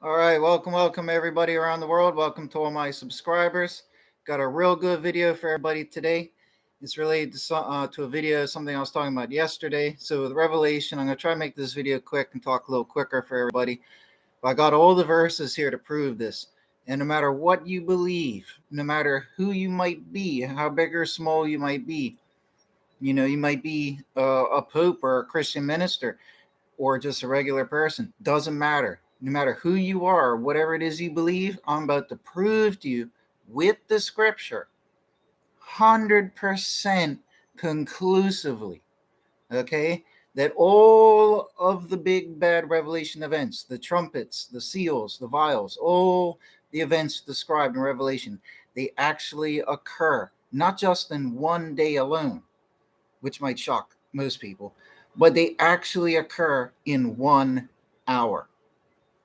All right, welcome everybody around the world. Welcome to all my subscribers. Got a real good video for everybody today. It's related to a video, something I was talking about yesterday. So with Revelation, I'm going to try to make this video quick and talk a little quicker for everybody. But I got all the verses here to prove this. And no matter what you believe, no matter who you might be, how big or small you might be, you might be a pope or a Christian minister or just a regular person. Doesn't matter. No matter who you are, whatever it is you believe, I'm about to prove to you with the scripture 100% conclusively, okay, that all of the big bad revelation events, the trumpets, the seals, the vials, all the events described in Revelation, they actually occur not just in one day alone, which might shock most people, but they actually occur in 1 hour.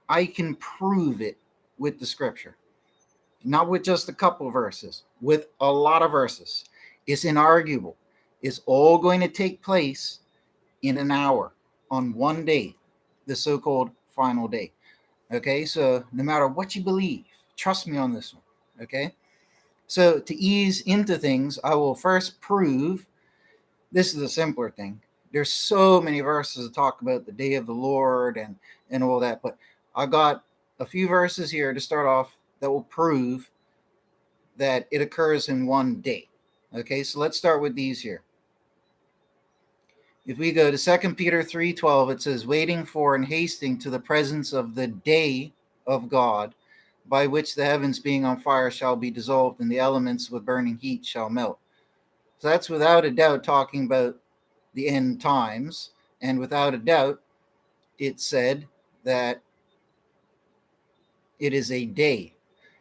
I can prove it with the scripture, not with just a couple verses, with a lot of verses. It's inarguable. It's all going to take place in an hour on one day, the so called final day. Okay, so no matter what you believe, trust me on this one. Okay, so to ease into things, I will first prove this is a simpler thing. There's so many verses to talk about the day of the Lord and all that, but I got a few verses here to start off that will prove that it occurs in one day. Okay, so let's start with these here. If we go to 2 Peter 3:12, it says, waiting for and hasting to the presence of the day of God, by which the heavens being on fire shall be dissolved, and the elements with burning heat shall melt. So that's without a doubt talking about the end times, and without a doubt, it said that it is a day.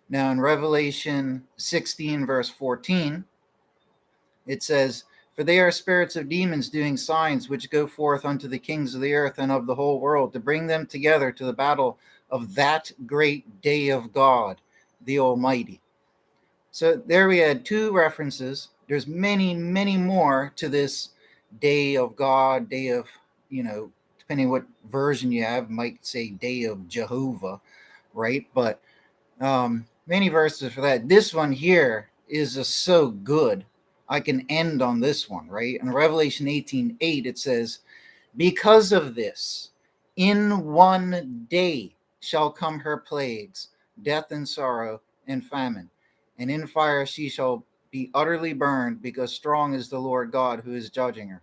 Now, in Revelation 16, verse 14, it says, for they are spirits of demons doing signs which go forth unto the kings of the earth and of the whole world to bring them together to the battle of that great day of God, the Almighty. So there we had two references. There's many, many more to this day of God, day of, depending what version you have, might say day of Jehovah, right? But many verses for that. This one here is just so good. I can end on this one, right? In Revelation 18:8, it says, because of this, in one day shall come her plagues, death and sorrow and famine. And in fire she shall be utterly burned, because strong is the Lord God who is judging her.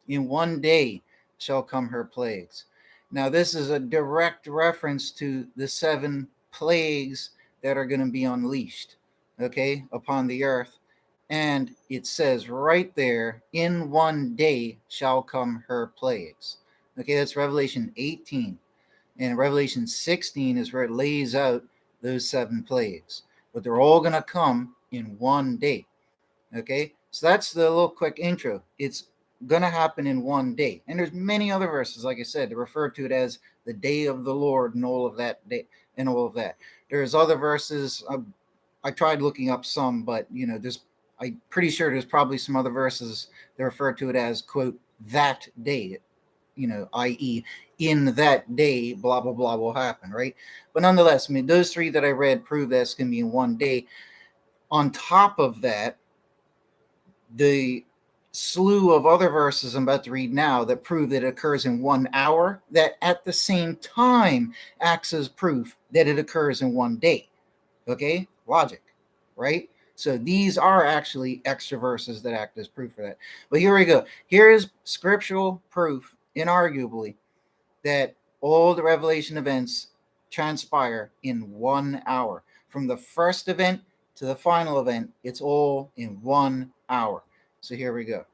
In one day shall come her plagues. Now, this is a direct reference to the 7 plagues that are going to be unleashed, okay, upon the earth. And it says right there, in one day shall come her plagues. Okay, that's Revelation 18. And Revelation 16 is where it lays out those 7 plagues. But they're all going to come in one day. Okay, so that's the little quick intro. It's going to happen in one day. And there's many other verses, like I said, that refer to it as the day of the Lord and all of that day and all of that. There's other verses. I tried looking up some, but I'm pretty sure there's probably some other verses that refer to it as, quote, that day, i.e., in that day, blah, blah, blah will happen, right? But nonetheless, I mean, those 3 that I read prove that's going to be in one day. On top of that, the slew of other verses I'm about to read now that prove that it occurs in 1 hour, that at the same time acts as proof that it occurs in one day. Okay? Logic, right? So these are actually extra verses that act as proof for that. But here we go. Here is scriptural proof, inarguably, that all the revelation events transpire in 1 hour. From the first event to the final event, it's all in 1 hour. So here we go.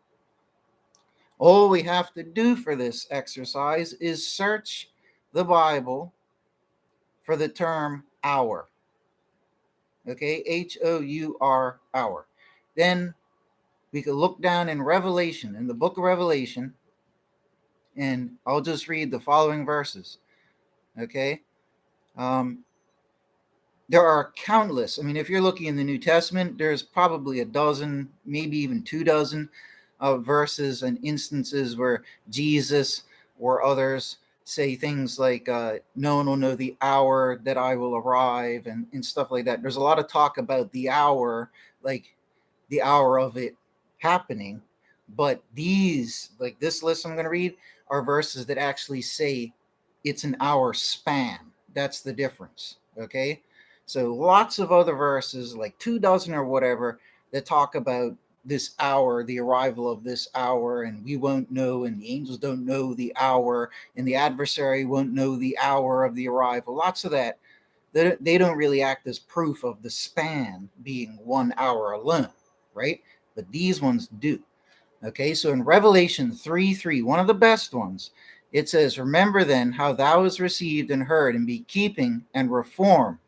All we have to do for this exercise is search the Bible for the term hour. Okay, Hour, hour. Then we could look down in Revelation, in the book of Revelation, and I'll just read the following verses. Okay, there are countless. I mean, if you're looking in the New Testament, there's probably a dozen, maybe even 2 dozen verses and instances where Jesus or others say things like, no one will know the hour that I will arrive, and stuff like that. There's a lot of talk about the hour, like the hour of it happening. But these, like this list I'm going to read, are verses that actually say it's an hour span. That's the difference. Okay. So lots of other verses, like 24 or whatever, that talk about this hour, the arrival of this hour, and we won't know, and the angels don't know the hour, and the adversary won't know the hour of the arrival. Lots of that. They don't really act as proof of the span being 1 hour alone, right? But these ones do. Okay, so in Revelation 3:3, one of the best ones, it says, remember then how thou hast received and heard, and be keeping and reform.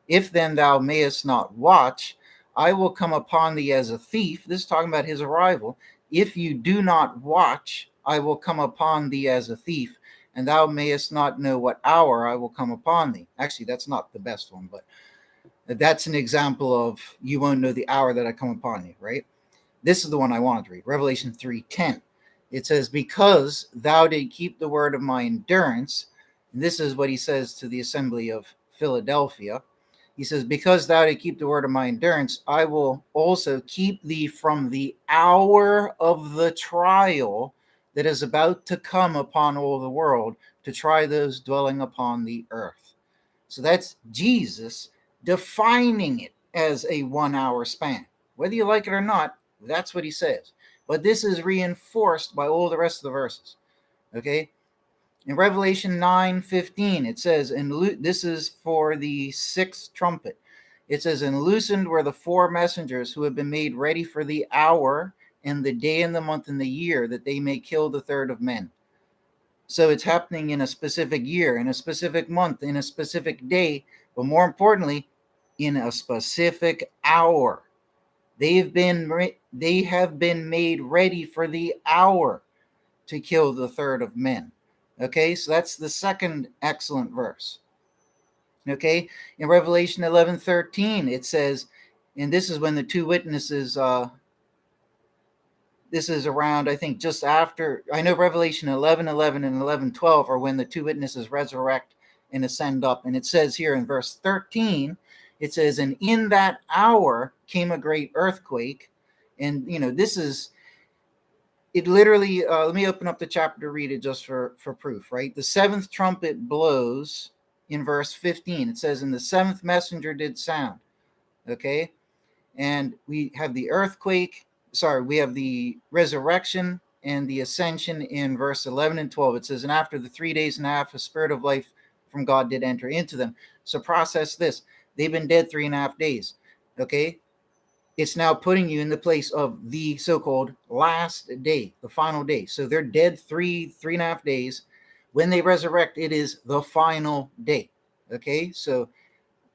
If then thou mayest not watch, I will come upon thee as a thief. This is talking about his arrival. If you do not watch, I will come upon thee as a thief, and thou mayest not know what hour I will come upon thee. Actually, that's not the best one, but that's an example of you won't know the hour that I come upon you, right? This is the one I wanted to read, Revelation 3:10. It says, because thou did keep the word of my endurance, and this is what he says to the assembly of Philadelphia. He says, because thou did keep the word of my endurance, I will also keep thee from the hour of the trial that is about to come upon all the world, to try those dwelling upon the earth. So that's Jesus defining it as a 1 hour span. Whether you like it or not, that's what he says. But this is reinforced by all the rest of the verses. Okay? In Revelation 9:15, it says, and this is for the sixth trumpet. It says, and loosened were the four messengers who have been made ready for the hour and the day and the month and the year, that they may kill the third of men. So it's happening in a specific year, in a specific month, in a specific day, but more importantly, in a specific hour. They have been made ready for the hour to kill the third of men. Okay, so that's the second excellent verse. Okay, in Revelation 11:13, it says, and this is when the two witnesses, this is around, I think, just after, I know Revelation 11:11 and 11:12 are when the two witnesses resurrect and ascend up. And it says here in verse 13, it says, and in that hour came a great earthquake. And, this is, it literally, let me open up the chapter to read it just for proof, right? The seventh trumpet blows in verse 15. It says, and the seventh messenger did sound. Okay. And we have the earthquake. We have the resurrection and the ascension in verse 11 and 12. It says, and after the 3 days and a half, a spirit of life from God did enter into them. So process this. They've been dead 3.5 days. Okay. It's now putting you in the place of the so-called last day, the final day. So they're dead 3.5 days. When they resurrect, it is the final day. Okay. So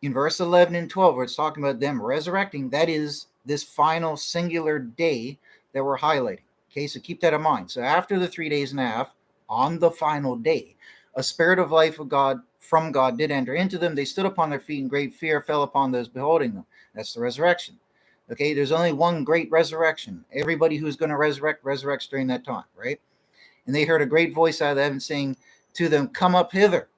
in verse 11 and 12, where it's talking about them resurrecting, that is this final singular day that we're highlighting. Okay, so keep that in mind. So after the 3 days and a half, on the final day, a spirit of life of God from God did enter into them. They stood upon their feet, and great fear fell upon those beholding them. That's the resurrection. Okay, there's only one great resurrection. Everybody who's going to resurrect resurrects during that time, right? And they heard a great voice out of heaven saying to them, come up hither.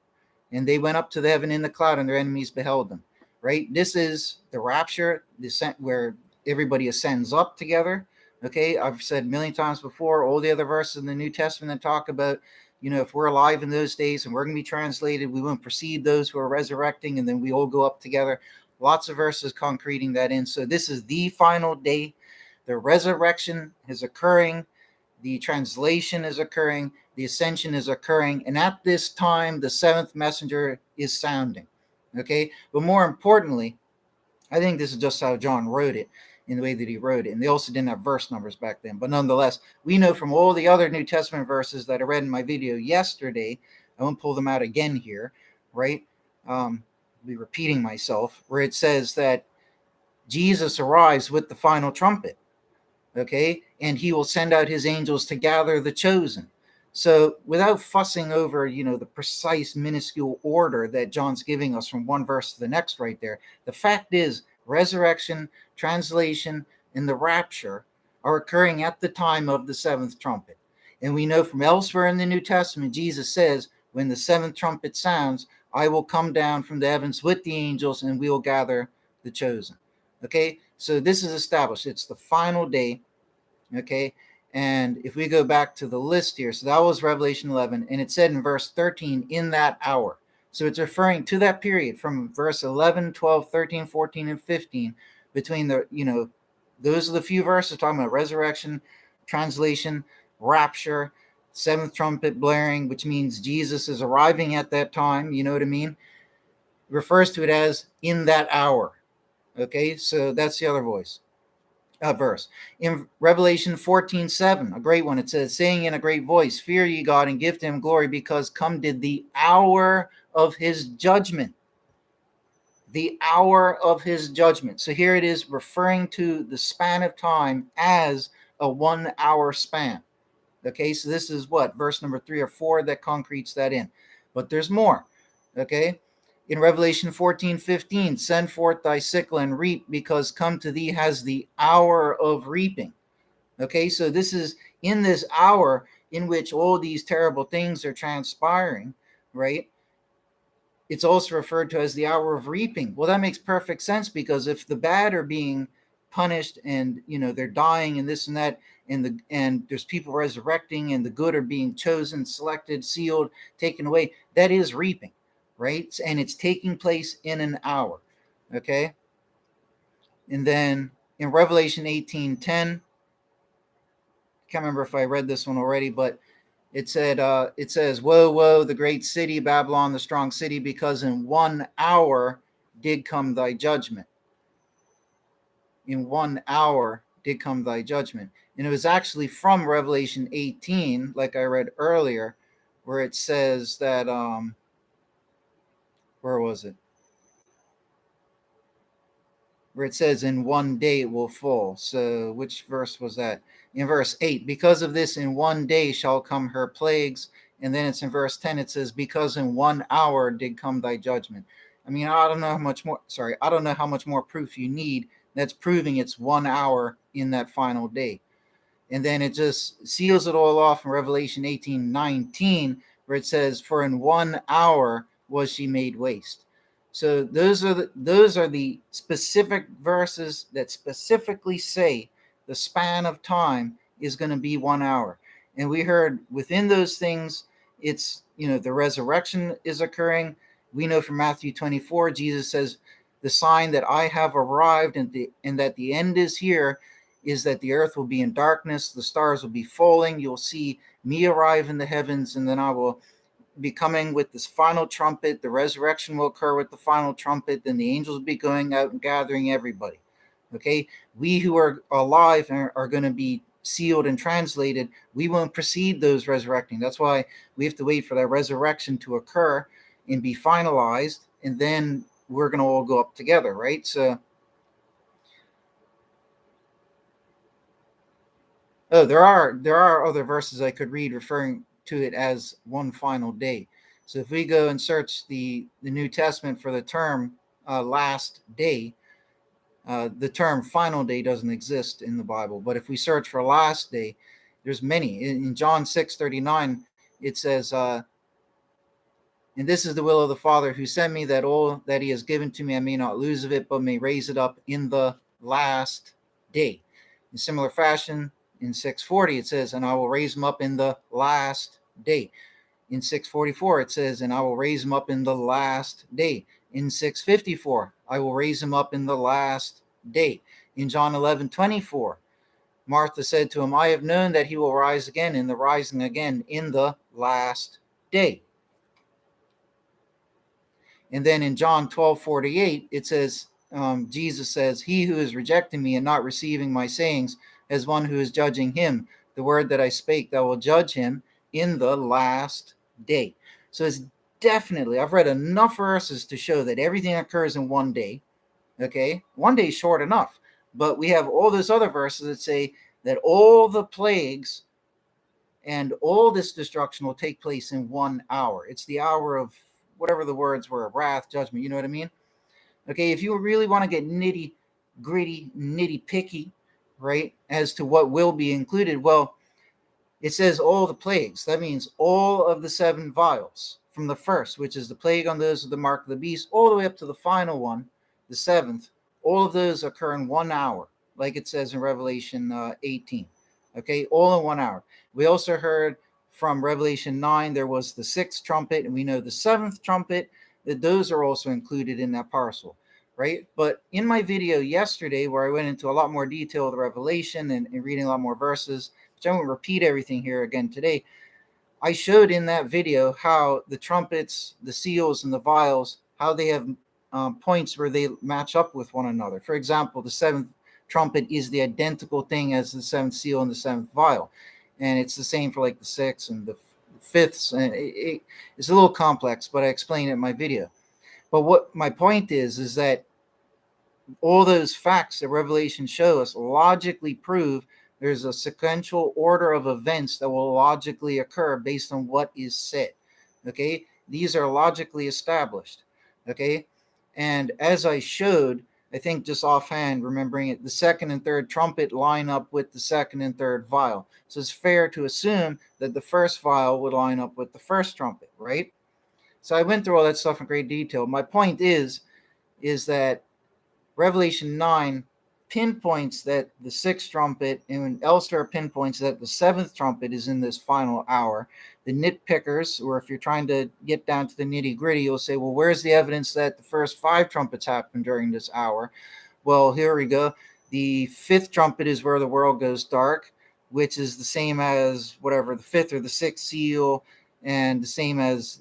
And they went up to the heaven in the cloud, and their enemies beheld them. Right? This is the rapture, descent, where everybody ascends up together. Okay, I've said a million times before, all the other verses in the New Testament that talk about, if we're alive in those days and we're going to be translated, we won't precede those who are resurrecting, and then we all go up together. Lots of verses concreting that in. So this is the final day. The resurrection is occurring. The translation is occurring. The ascension is occurring. And at this time, the seventh messenger is sounding. Okay. But more importantly, I think this is just how John wrote it, in the way that he wrote it. And they also didn't have verse numbers back then. But nonetheless, we know from all the other New Testament verses that I read in my video yesterday, I won't pull them out again here, right? I'll be repeating myself, where it says that Jesus arrives with the final trumpet. Okay, and he will send out his angels to gather the chosen. So without fussing over, the precise minuscule order that John's giving us from one verse to the next right there, the fact is resurrection, translation, and the rapture are occurring at the time of the seventh trumpet. And we know from elsewhere in the New Testament, Jesus says, when the seventh trumpet sounds, I will come down from the heavens with the angels, and we will gather the chosen. Okay, so this is established. It's the final day. Okay, and if we go back to the list here, so that was Revelation 11, and it said in verse 13, in that hour. So it's referring to that period from verse 11, 12, 13, 14, and 15, between the, those are the few verses talking about resurrection, translation, rapture, seventh trumpet blaring, which means Jesus is arriving at that time. You know what I mean? It refers to it as in that hour. Okay, so that's the other verse. In Revelation 14:7, a great one, it says, saying in a great voice, fear ye God and give to him glory, because come did the hour of his judgment. The hour of his judgment. So here it is referring to the span of time as a 1 hour span. Okay, so this is what, verse number 3 or 4 that concretes that in. But there's more. Okay, in Revelation 14:15, send forth thy sickle and reap, because come to thee has the hour of reaping. Okay, so this is in this hour in which all these terrible things are transpiring, right? It's also referred to as the hour of reaping. Well, that makes perfect sense, because if the bad are being punished and they're dying and this and that, and there's people resurrecting, and the good are being chosen, selected, sealed, taken away, that is reaping, right? And it's taking place in an hour. Okay, and then in Revelation 18:10, can't remember if I read this one already, but it says, woe, woe, the great city, Babylon, the strong city, because in 1 hour did come thy judgment. In 1 hour did come thy judgment. And it was actually from Revelation 18, like I read earlier, where it says that, where was it? Where it says in 1 day it will fall. So which verse was that? In verse 8, because of this in 1 day shall come her plagues. And then it's in verse 10, it says, because in 1 hour did come thy judgment. I mean, I don't know how much more proof you need. That's proving it's 1 hour in that final day. And then it just seals it all off in Revelation 18:19, where it says, for in 1 hour was she made waste. So those are the specific verses that specifically say the span of time is going to be 1 hour. And we heard within those things, it's, the resurrection is occurring. We know from Matthew 24, Jesus says, the sign that I have arrived and that the end is here is that the earth will be in darkness, the stars will be falling, you'll see me arrive in the heavens, and then I will be coming with this final trumpet. The resurrection will occur with the final trumpet. Then the angels will be going out and gathering everybody. Okay, we who are alive are going to be sealed and translated. We won't precede those resurrecting. That's why we have to wait for that resurrection to occur and be finalized, and then we're going to all go up together, right? So, there are other verses I could read referring to it as one final day. So if we go and search the New Testament for the term last day, the term final day doesn't exist in the Bible. But if we search for last day, there's many. In John 6:39, it says, and this is the will of the Father who sent me, that all that he has given to me I may not lose of it, but may raise it up in the last day. In similar fashion, in 6:40, it says, and I will raise him up in the last day. In 6:44, it says, and I will raise him up in the last day. In 6:54, I will raise him up in the last day. In John 11:24, Martha said to him, I have known that he will rise again in the rising again in the last day. And then in John 12:48, it says, Jesus says, he who is rejecting me and not receiving my sayings as one who is judging him, the word that I spake, that will judge him in the last day. So it's definitely, I've read enough verses to show that everything occurs in 1 day. Okay, 1 day is short enough. But we have all those other verses that say that all the plagues and all this destruction will take place in 1 hour. It's the hour of whatever the words were, wrath, judgment, you know what I mean? Okay, if you really want to get nitty gritty, nitty picky, right, as to what will be included, well, it says all the plagues. That means all of the 7 vials from the first, which is the plague on those of the mark of the beast, all the way up to the final one, the seventh. All of those occur in 1 hour, like it says in Revelation 18. Okay, all in 1 hour. We also heard from Revelation 9, there was the sixth trumpet, and we know the seventh trumpet, that those are also included in that parcel, right? But in my video yesterday, where I went into a lot more detail of the Revelation and reading a lot more verses, which I won't repeat everything here again today, I showed in that video how the trumpets, the seals, and the vials, how they have points where they match up with one another. For example, the seventh trumpet is the identical thing as the seventh seal and the seventh vial. And it's the same for like the sixth and the fifths. And it's a little complex, but I explain it in my video. But what my point is that all those facts that Revelation show us logically prove there's a sequential order of events that will logically occur based on what is said. Okay, these are logically established. Okay, and as I showed, I think just offhand, remembering it, the second and third trumpet line up with the second and third vial. So it's fair to assume that the first vial would line up with the first trumpet, right? So I went through all that stuff in great detail. My point is that Revelation 9 pinpoints that the sixth trumpet, and elsewhere pinpoints that the seventh trumpet is in this final hour. The nitpickers, or if you're trying to get down to the nitty gritty, you'll say, well, where's the evidence that the first 5 trumpets happened during this hour? Well, here we go. The fifth trumpet is where the world goes dark, which is the same as whatever the fifth or the sixth seal, and the same as,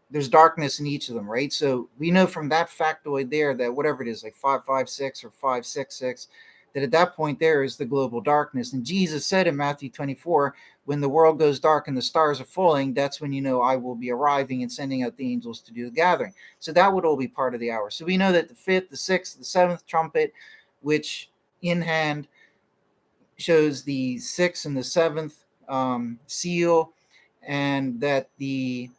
there's darkness in each of them, right? So we know from that factoid there that whatever it is, like 556 or 566, that at that point there is the global darkness. And Jesus said in Matthew 24, when the world goes dark and the stars are falling, that's when I will be arriving and sending out the angels to do the gathering. So that would all be part of the hour. So we know that the fifth, the sixth, the seventh trumpet, which in hand shows the sixth and the seventh seal, and that the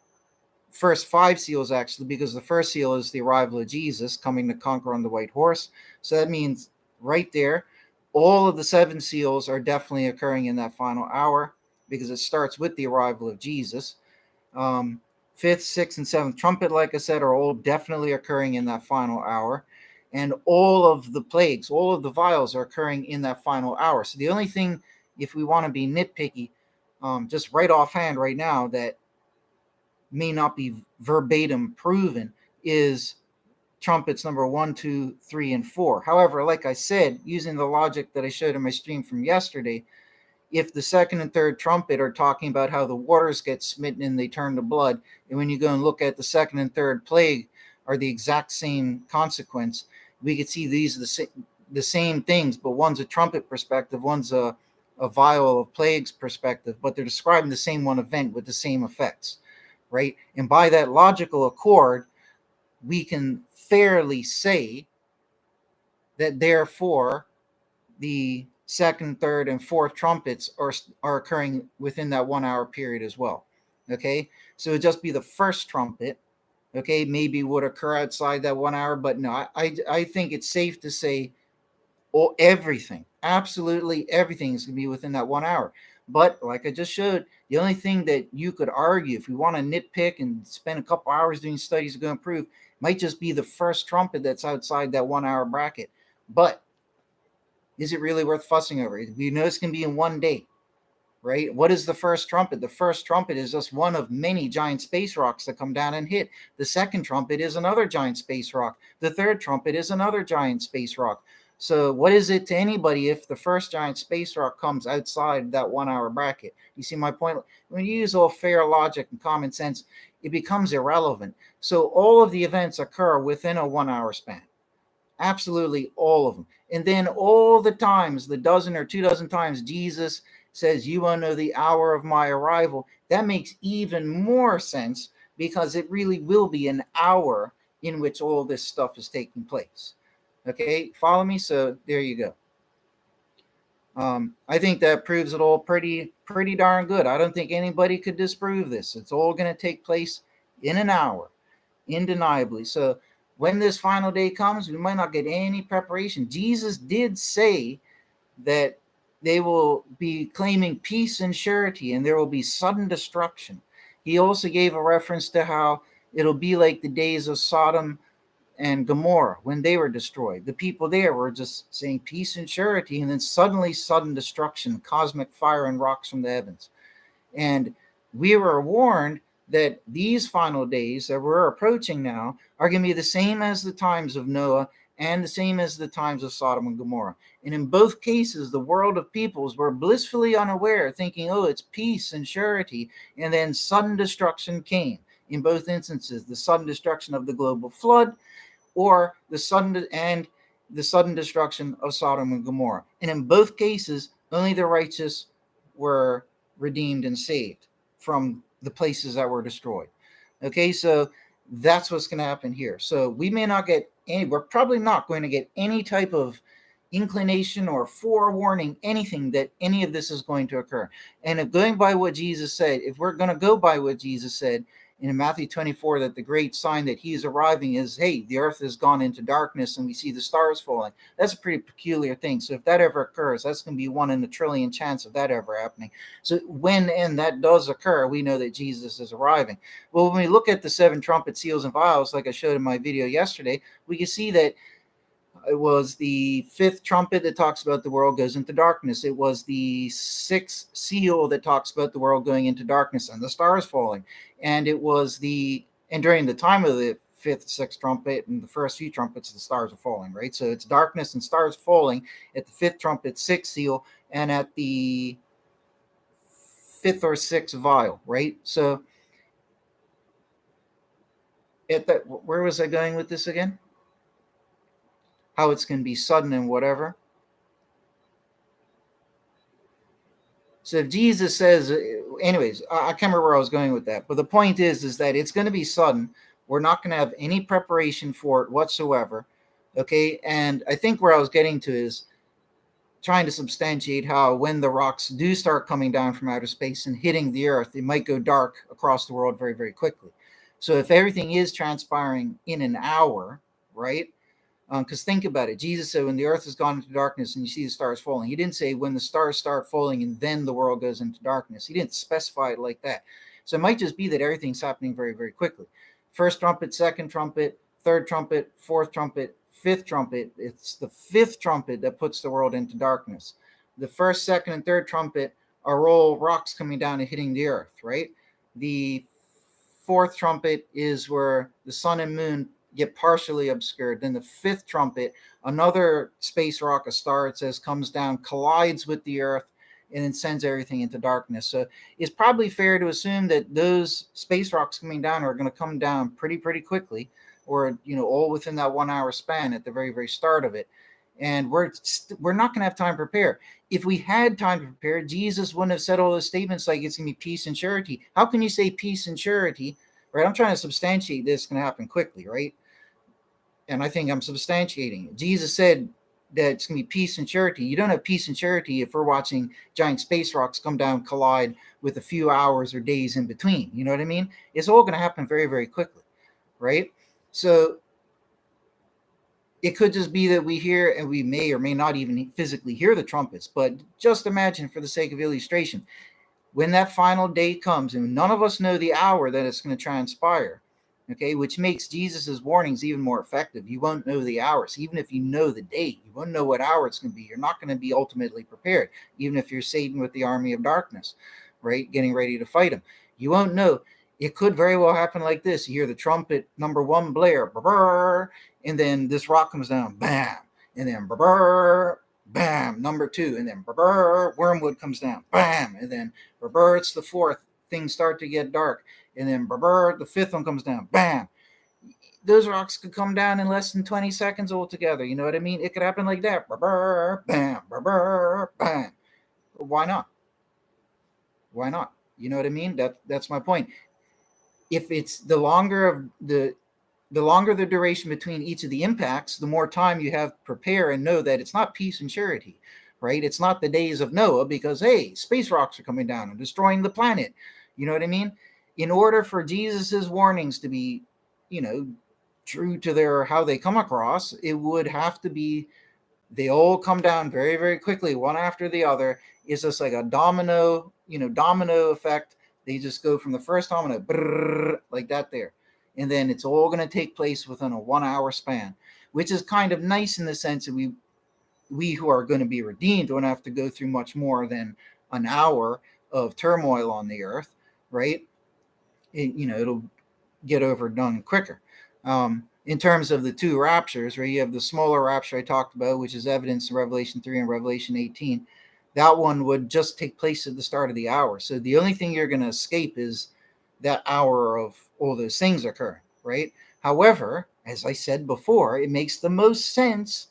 first 5 seals, actually, because the first seal is the arrival of Jesus coming to conquer on the white horse. So that means right there, all of the 7 seals are definitely occurring in that final hour, because it starts with the arrival of Jesus. Fifth, sixth, and seventh trumpet, like I said, are all definitely occurring in that final hour. And all of the plagues, all of the vials are occurring in that final hour. So the only thing, if we want to be nitpicky, just right offhand right now, that may not be verbatim proven, is trumpets number 1, 2, 3, and 4. However, like I said, using the logic that I showed in my stream from yesterday, if the second and third trumpet are talking about how the waters get smitten and they turn to blood, and when you go and look at the second and third plague are the exact same consequence, we could see these are the same things, but one's a trumpet perspective, one's a vial of plagues perspective, but they're describing the same one event with the same effects, right? And by that logical accord, we can fairly say that therefore the second, third, and fourth trumpets are occurring within that 1 hour period as well. Okay, so it'd just be the first trumpet, okay, maybe would occur outside that 1 hour, but no, I think it's safe to say everything, absolutely everything is going to be within that 1 hour. But like I just showed, the only thing that you could argue, if we want to nitpick and spend a couple hours doing studies to go improve, might just be the first trumpet that's outside that 1 hour bracket. But is it really worth fussing over? We know it's going to be in one day, right? What is the first trumpet? The first trumpet is just one of many giant space rocks that come down and hit. The second trumpet is another giant space rock. The third trumpet is another giant space rock. So what is it to anybody if the first giant space rock comes outside that 1 hour bracket? You see my point? When you use all fair logic and common sense, it becomes irrelevant. So all of the events occur within a 1 hour span. Absolutely all of them. And then all the times, the dozen or 2 dozen times Jesus says, you want to know the hour of my arrival, that makes even more sense, because it really will be an hour in which all this stuff is taking place. Okay, follow me? So there you go. I think that proves it all pretty darn good. I don't think anybody could disprove this. It's all going to take place in an hour, undeniably. So when this final day comes, we might not get any preparation. Jesus did say that they will be claiming peace and surety, and there will be sudden destruction. He also gave a reference to how it'll be like the days of Sodom and Gomorrah when they were destroyed. The people there were just saying peace and surety, and then suddenly sudden destruction, cosmic fire and rocks from the heavens. And we were warned that these final days that we're approaching now are going to be the same as the times of Noah and the same as the times of Sodom and Gomorrah. And in both cases, the world of peoples were blissfully unaware, thinking, oh, it's peace and surety. And then sudden destruction came. In both instances, the sudden destruction of the global flood, or the sudden destruction of Sodom and Gomorrah. And in both cases, only the righteous were redeemed and saved from the places that were destroyed. Okay, so that's what's going to happen here. So we may not get any, we're probably not going to get any type of inclination or forewarning, anything that any of this is going to occur. And if going by what Jesus said, if we're going to go by what Jesus said, in Matthew 24, that the great sign that he is arriving is, hey, the earth has gone into darkness and we see the stars falling. That's a pretty peculiar thing. So if that ever occurs, that's going to be 1 in a trillion chance of that ever happening. So when and that does occur, we know that Jesus is arriving. Well, when we look at the 7 trumpet seals and vials, like I showed in my video yesterday, we can see that it was the 5th trumpet that talks about the world goes into darkness. It was the 6th seal that talks about the world going into darkness and the stars falling. And it was and during the time of the 5th, 6th trumpet and the first few trumpets, the stars are falling, right? So it's darkness and stars falling at the 5th trumpet, 6th seal, and at the 5th or 6th vial, right? So where was I going with this again? How it's going to be sudden and whatever. So if Jesus says, anyways, I can't remember where I was going with that. But the point is that it's going to be sudden. We're not going to have any preparation for it whatsoever. Okay. And I think where I was getting to is trying to substantiate how when the rocks do start coming down from outer space and hitting the earth, it might go dark across the world very, very quickly. So if everything is transpiring in an hour, right? Because think about it. Jesus said, when the earth has gone into darkness and you see the stars falling, he didn't say when the stars start falling and then the world goes into darkness. He didn't specify it like that. So it might just be that everything's happening very, very quickly. 1st trumpet, 2nd trumpet, 3rd trumpet, 4th trumpet, 5th trumpet. It's the 5th trumpet that puts the world into darkness. The 1st, 2nd, and 3rd trumpet are all rocks coming down and hitting the earth, right? The 4th trumpet is where the sun and moon get partially obscured. Then the 5th trumpet, another space rock, a star, it says, comes down, collides with the earth, and then sends everything into darkness. So it's probably fair to assume that those space rocks coming down are going to come down pretty quickly, or all within that 1 hour span at the very, very start of it. And we're not going to have time to prepare. If we had time to prepare, Jesus wouldn't have said all those statements like it's going to be peace and surety. How can you say peace and surety? Right? I'm trying to substantiate this going to happen quickly, right? And I think I'm substantiating it. Jesus said that it's going to be peace and surety. You don't have peace and surety if we're watching giant space rocks come down, collide with a few hours or days in between. You know what I mean? It's all going to happen very, very quickly, right? So it could just be that we hear, and we may or may not even physically hear the trumpets, but just imagine, for the sake of illustration, when that final day comes, and none of us know the hour that it's going to transpire, okay, which makes Jesus's warnings even more effective. You won't know the hours. Even if you know the date, you won't know what hour it's going to be. You're not going to be ultimately prepared, even if you're Satan with the army of darkness, right, getting ready to fight him. You won't know. It could very well happen like this. You hear the trumpet number 1 blare, brr, and then this rock comes down, bam, and then brr, bam, number 2, and then brr, wormwood comes down, bam, and then brr, it's the 4th. Things start to get dark, and then brr, the 5th one comes down, bam. Those rocks could come down in less than 20 seconds altogether. You know what I mean? It could happen like that. Brr, bam, brr, bam. Why not? Why not? You know what I mean? That's my point. If it's the longer the duration between each of the impacts, the more time you have to prepare and know that it's not peace and surety, right? It's not the days of Noah because, hey, space rocks are coming down and destroying the planet. You know what I mean? In order for Jesus's warnings to be, true to how they come across, it would have to be, they all come down very, very quickly, one after the other. It's just like a domino effect They just go from the first domino like that there. And then it's all going to take place within a 1 hour span, which is kind of nice in the sense that we who are going to be redeemed don't have to go through much more than an hour of turmoil on the earth, right? It'll get overdone quicker. In terms of the two raptures, right, you have the smaller rapture I talked about, which is evidenced in Revelation 3 and Revelation 18. That one would just take place at the start of the hour. So the only thing you're going to escape is that hour of all those things occurring, right? However, as I said before, it makes the most sense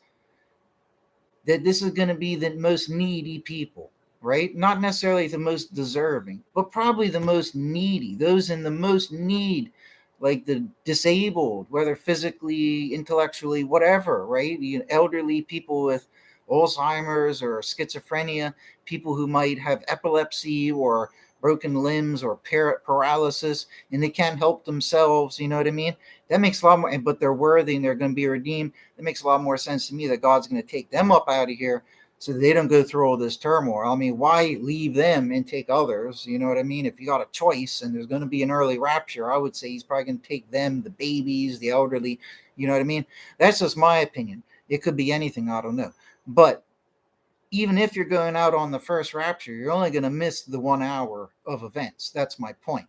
that this is going to be the most needy people, right? Not necessarily the most deserving, but probably the most needy, those in the most need, like the disabled, whether physically, intellectually, whatever, right? The elderly, people with Alzheimer's or schizophrenia, people who might have epilepsy or broken limbs or paralysis, and they can't help themselves. You know what I mean? That makes a lot more, but they're worthy and they're going to be redeemed. It makes a lot more sense to me that God's going to take them up out of here so they don't go through all this turmoil. I mean, why leave them and take others? You know what I mean? If you got a choice and there's going to be an early rapture, I would say he's probably going to take them, the babies, the elderly. You know what I mean? That's just my opinion. It could be anything. I don't know. But even if you're going out on the first rapture, you're only going to miss the 1 hour of events. That's my point.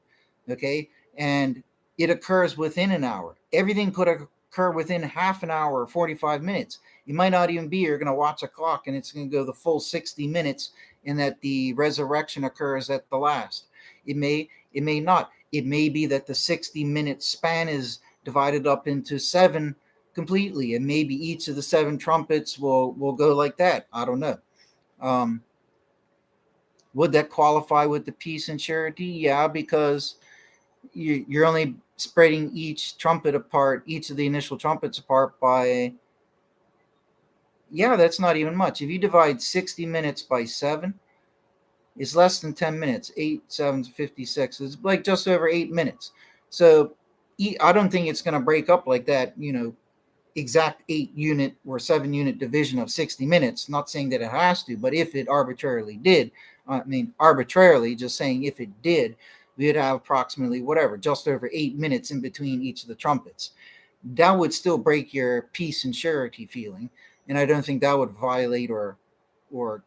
Okay. And it occurs within an hour. Everything could occur within half an hour or 45 minutes. You might not even be, you're going to watch a clock and it's going to go the full 60 minutes and that the resurrection occurs at the last. It may not. It may be that the 60-minute span is divided up into 7 completely, and maybe each of the 7 trumpets will go like that. I don't know. Would that qualify with the peace and surety? Yeah, because you're only spreading each trumpet apart, each of the initial trumpets apart by, that's not even much. If you divide 60 minutes by 7, it's less than 10 minutes. 8, 7, 56. It's like just over 8 minutes. So I don't think it's going to break up like that, exact 8-unit or 7-unit division of 60 minutes. Not saying that it has to, but if it arbitrarily did, arbitrarily, just saying if it did, we'd have approximately just over 8 minutes in between each of the trumpets. That would still break your peace and surety feeling, and I don't think that would violate or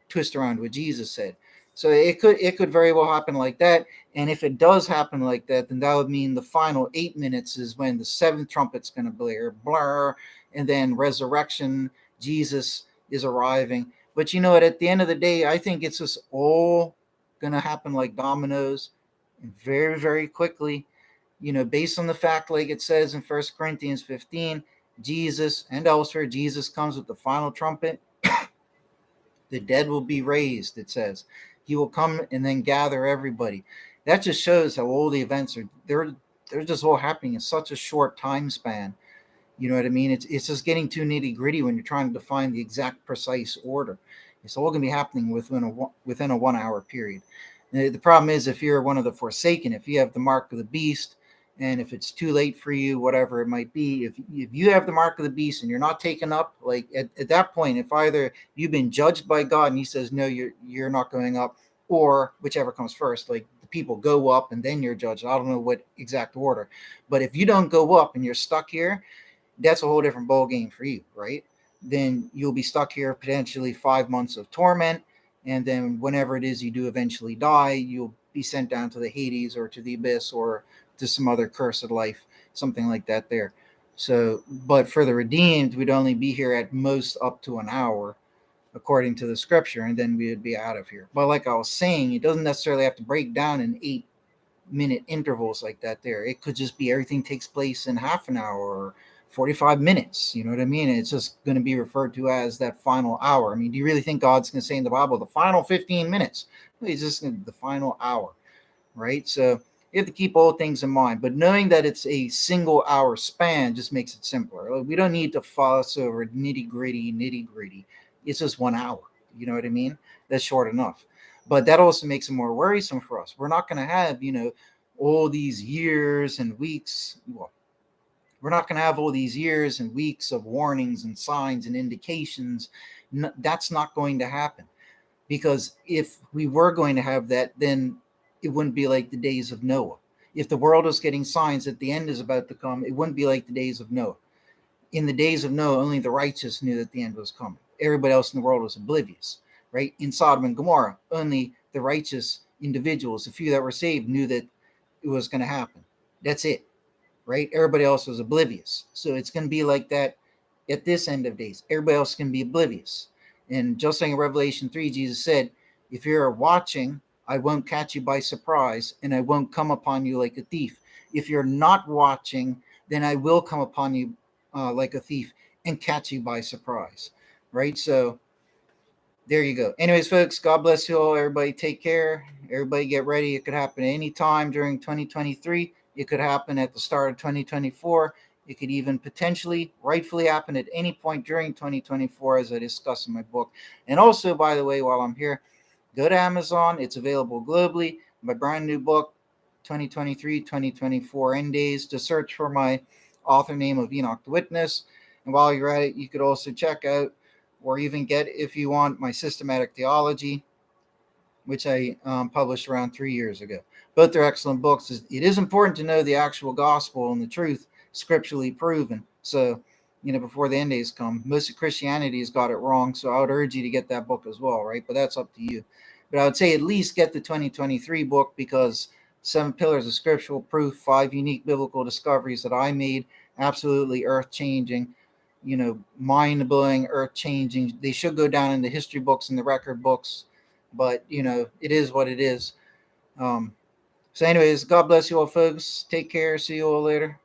twist around what Jesus said. So it could very well happen like that. And if it does happen like that, then that would mean the final 8 minutes is when the 7th trumpet's going to blur, and then resurrection, Jesus is arriving. But at the end of the day, I think it's just all going to happen like dominoes, and very, very quickly, based on the fact, like it says in 1 Corinthians 15, Jesus and elsewhere, Jesus comes with the final trumpet. The dead will be raised, it says. He will come and then gather everybody. That just shows how all the events are. They're just all happening in such a short time span. You know what I mean? It's just getting too nitty gritty when you're trying to define the exact precise order. It's all going to be happening within a 1 hour period. The problem is if you're one of the forsaken, if you have the mark of the beast, and if it's too late for you, whatever it might be, if you have the mark of the beast and you're not taken up, like at that point, if either you've been judged by God and he says, no, you're not going up, or whichever comes first, like the people go up and then you're judged. I don't know what exact order, but if you don't go up and you're stuck here, that's a whole different ball game for you, right? Then you'll be stuck here potentially 5 months of torment. And then whenever it is you do eventually die, you'll be sent down to the Hades or to the abyss or to some other cursed life, something like that there. So, but for the redeemed, we'd only be here at most up to an hour, according to the scripture, and then we would be out of here. But like I was saying, it doesn't necessarily have to break down in 8-minute intervals like that there. It could just be everything takes place in half an hour or 45 minutes. You know what I mean? It's just going to be referred to as that final hour. I mean, do you really think God's going to say in the Bible, the final 15 minutes? It's just the final hour, right? So you have to keep all things in mind. But knowing that it's a single hour span just makes it simpler. We don't need to fuss over nitty gritty. It's just 1 hour. You know what I mean? That's short enough. But that also makes it more worrisome for us. We're not going to have, all these years and weeks. Well, we're not going to have all these years and weeks of warnings and signs and indications. That's not going to happen. Because if we were going to have that, then it wouldn't be like the days of Noah. If the world was getting signs that the end is about to come, it wouldn't be like the days of Noah. In the days of Noah, only the righteous knew that the end was coming. Everybody else in the world was oblivious, right? In Sodom and Gomorrah, only the righteous individuals, the few that were saved, knew that it was going to happen. That's it, right? Everybody else was oblivious. So it's going to be like that at this end of days. Everybody else can be oblivious. And just like in Revelation 3, Jesus said, if you're watching, I won't catch you by surprise, and I won't come upon you like a thief. If you're not watching, then I will come upon you like a thief and catch you by surprise, right? So there you go. Anyways, folks, God bless you all. Everybody take care. Everybody get ready. It could happen any time during 2023. It could happen at the start of 2024. It could even potentially, rightfully happen at any point during 2024, as I discuss in my book. And also, by the way, while I'm here, go to Amazon. It's available globally. My brand new book, 2023-2024 End Days. To search for my author name of Enoch the Witness. And while you're at it, you could also check out or even get, if you want, my Systematic Theology, which I published around 3 years ago. Both are excellent books. It is important to know the actual gospel and the truth scripturally proven. So, before the end days come, most of Christianity has got it wrong. So I would urge you to get that book as well, right? But that's up to you. But I would say at least get the 2023 book, because 7 Pillars of Scriptural Proof, 5 unique biblical discoveries that I made, absolutely earth-changing, mind-blowing, earth-changing. They should go down in the history books and the record books, but, it is what it is. So anyways, God bless you all, folks. Take care. See you all later.